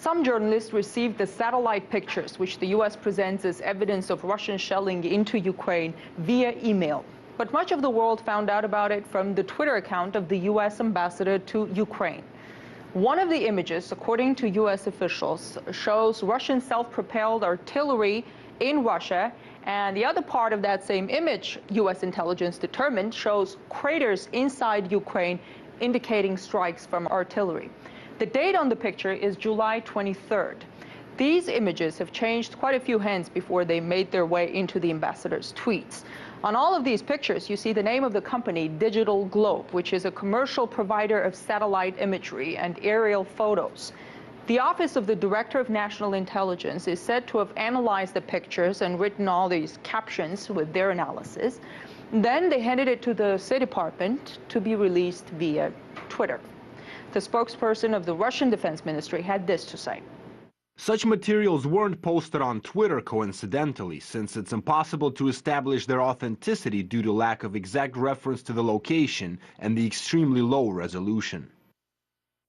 Some journalists received the satellite pictures, which the U.S. presents as evidence of Russian shelling into Ukraine, via email. But much of the world found out about it from the Twitter account of the U.S. ambassador to Ukraine. One of the images, according to U.S. officials, shows Russian self-propelled artillery in Russia, and the other part of that same image, U.S. intelligence determined, shows craters inside Ukraine indicating strikes from artillery. The date on the picture is July 23rd. These images have changed quite a few hands before they made their way into the ambassador's tweets. On all of these pictures, you see the name of the company, Digital Globe, which is a commercial provider of satellite imagery and aerial photos. The Office of the Director of National Intelligence is said to have analyzed the pictures and written all these captions with their analysis. Then they handed it to the State Department to be released via Twitter. The spokesperson of the Russian Defense Ministry had this to say. Such materials weren't posted on Twitter coincidentally, since it's impossible to establish their authenticity due to lack of exact reference to the location and the extremely low resolution.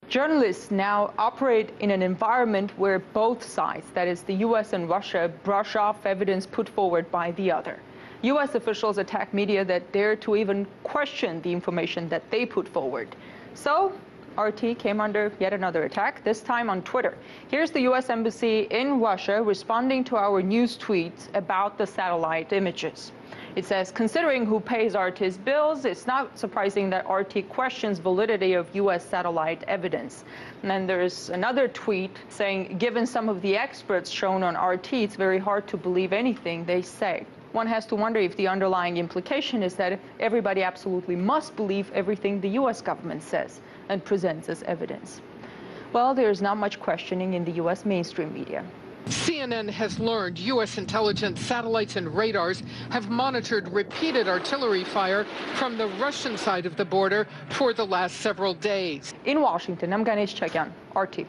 Journalists now operate in an environment where both sides, that is the U.S. and Russia, brush off evidence put forward by the other. U.S. officials attack media that dare to even question the information that they put forward. So RT came under yet another attack, this time on Twitter. Here's the U.S. Embassy in Russia responding to our news tweets about the satellite images. It says, considering who pays RT's bills, it's not surprising that RT questions validity of U.S. satellite evidence. And then there's another tweet saying, given some of the experts shown on RT, it's very hard to believe anything they say. One has to wonder if the underlying implication is that everybody absolutely must believe everything the U.S. government says and presents as evidence. Well, there's not much questioning in the U.S. mainstream media. CNN has learned U.S. intelligence satellites and radars have monitored repeated artillery fire from the Russian side of the border for the last several days. In Washington, I'm Gayane Chichakyan, RT.